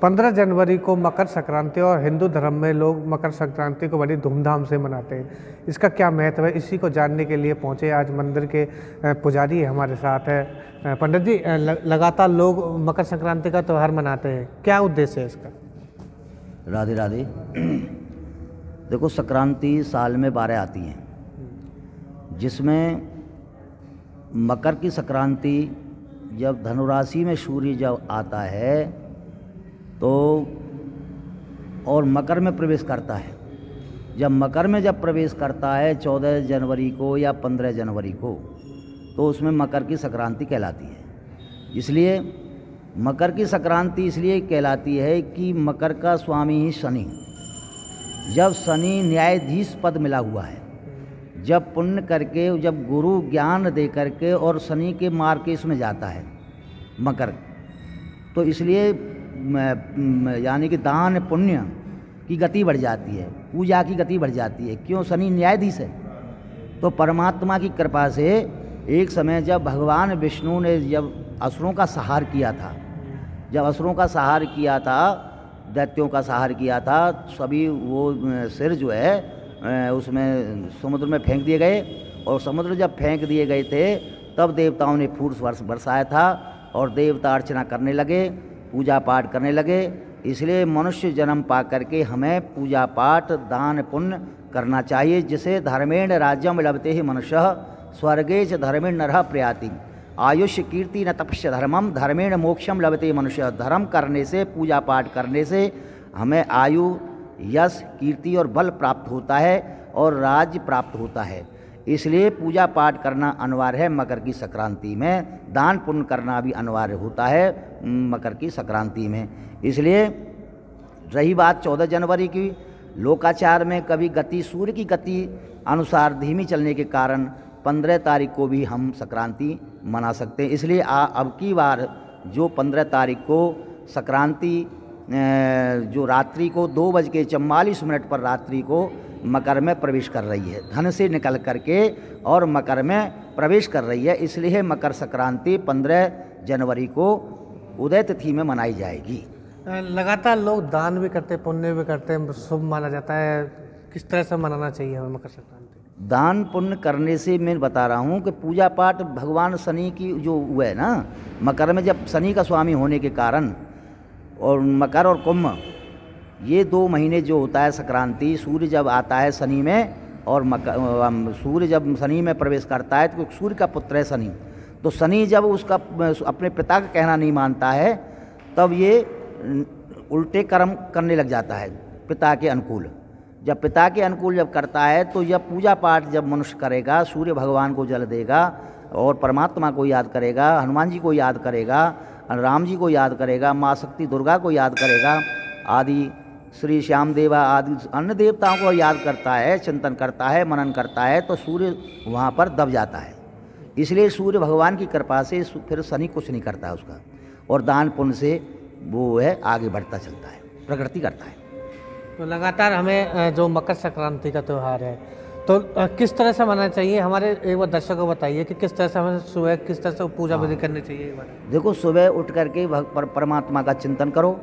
15 जनवरी को मकर संक्रांति और हिंदू धर्म में लोग मकर संक्रांति को बड़ी धूमधाम से मनाते हैं। इसका क्या महत्व है, इसी को जानने के लिए पहुंचे आज मंदिर के पुजारी हमारे साथ है। पंडित जी, लगातार लोग मकर संक्रांति का त्यौहार मनाते हैं, क्या उद्देश्य है इसका? राधे राधे। देखो, संक्रांति साल में 12 आती हैं, जिसमें मकर की संक्रांति जब धनुराशि में सूर्य जब आता है तो और मकर में प्रवेश करता है। जब मकर में जब प्रवेश करता है 14 जनवरी को या 15 जनवरी को, तो उसमें मकर की संक्रांति कहलाती है। इसलिए मकर की संक्रांति इसलिए कहलाती है कि मकर का स्वामी ही शनि, जब शनि न्यायाधीश पद मिला हुआ है, जब पुण्य करके, जब गुरु ज्ञान दे करके और शनि के मार्ग के इसमें जाता है मकर, तो इसलिए यानी कि दान पुण्य की गति बढ़ जाती है, पूजा की गति बढ़ जाती है। क्यों? शनि न्यायाधीश है। तो परमात्मा की कृपा से एक समय जब भगवान विष्णु ने जब असुरों का संहार किया था, जब असुरों का संहार किया था, दैत्यों का संहार किया था, सभी वो सिर जो है उसमें समुद्र में फेंक दिए गए। और समुद्र जब फेंक दिए गए थे तब देवताओं ने फूस बरसाया था और देवता अर्चना करने लगे, पूजा पाठ करने लगे। इसलिए मनुष्य जन्म पा करके हमें पूजा पाठ दान पुण्य करना चाहिए, जिसे धर्मेण राज्यम लभते ही मनुष्य स्वर्गे च धर्मेण नरः प्रयाति आयुष्य कीर्ति न तपस्य धर्मम धर्मेण मोक्षम लभते मनुष्य। धर्म करने से, पूजा पाठ करने से हमें आयु, यश, कीर्ति और बल प्राप्त होता है और राज्य प्राप्त होता है। इसलिए पूजा पाठ करना अनिवार्य है। मकर की संक्रांति में दान पुण्य करना भी अनिवार्य होता है मकर की संक्रांति में। इसलिए रही बात 14 जनवरी की, लोकाचार में कभी गति, सूर्य की गति अनुसार धीमी चलने के कारण 15 तारीख को भी हम संक्रांति मना सकते हैं। इसलिए अब की बार जो 15 तारीख को संक्रांति जो रात्रि को 2:44 पर रात्रि को मकर में प्रवेश कर रही है, धन से निकल करके और मकर में प्रवेश कर रही है। इसलिए मकर संक्रांति 15 जनवरी को उदय तिथि में मनाई जाएगी। लगातार लोग दान भी करते, पुण्य भी करते हैं, शुभ माना जाता है। किस तरह से मनाना चाहिए हमें मकर संक्रांति? दान पुण्य करने से मैं बता रहा हूँ कि पूजा पाठ भगवान शनि की जो हुआ है ना, मकर में जब शनि का स्वामी होने के कारण, और मकर और कुंभ ये 2 महीने जो होता है संक्रांति, सूर्य जब आता है शनि में और सूर्य जब शनि में प्रवेश करता है तो सूर्य का पुत्र है शनि, तो शनि जब उसका अपने पिता का कहना नहीं मानता है तब ये उल्टे कर्म करने लग जाता है पिता के अनुकूल। जब पिता के अनुकूल जब करता है तो जब पूजा पाठ जब मनुष्य करेगा, सूर्य भगवान को जल देगा और परमात्मा को याद करेगा, हनुमान जी को याद करेगा, राम जी को याद करेगा, माँ शक्ति दुर्गा को याद करेगा, आदि श्री श्याम देवा आदि अन्य देवताओं को याद करता है, चिंतन करता है, मनन करता है, तो सूर्य वहाँ पर दब जाता है। इसलिए सूर्य भगवान की कृपा से फिर शनि कुछ नहीं करता है उसका, और दान पुण्य से वो है आगे बढ़ता चलता है, प्रगति करता है। तो लगातार हमें जो मकर संक्रांति का त्यौहार है तो किस तरह से मनाना चाहिए? हमारे एक बार दर्शकों को बताइए कि किस तरह से हमें सुबह किस तरह से पूजा विधि करनी चाहिए। एक बार देखो, सुबह उठ करके परमात्मा का चिंतन करो,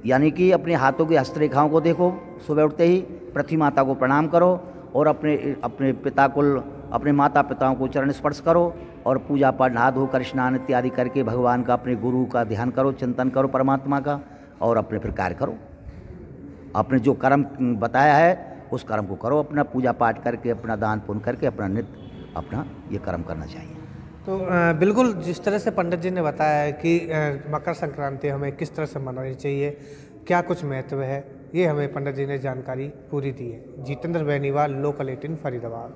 यानी कि अपने हाथों की हस्तरेखाओं को देखो, सुबह उठते ही पृथ्वी माता को प्रणाम करो और अपने पिता कुल, अपने माता पिताओं को चरण स्पर्श करो और पूजा पाठ नहा धोकर स्नान इत्यादि करके भगवान का, अपने गुरु का ध्यान करो, चिंतन करो परमात्मा का, और अपने फिर कार्य करो। अपने जो कर्म बताया है उस कर्म को करो, अपना पूजा पाठ करके, अपना दान पुण्य करके, अपना नित्य अपना ये कर्म करना चाहिए। तो बिल्कुल जिस तरह से पंडित जी ने बताया है कि मकर संक्रांति हमें किस तरह से मनानी चाहिए, क्या कुछ महत्व है, ये हमें पंडित जी ने जानकारी पूरी दी है। जितेंद्र बेनीवाल, लोकल 18 फरीदाबाद।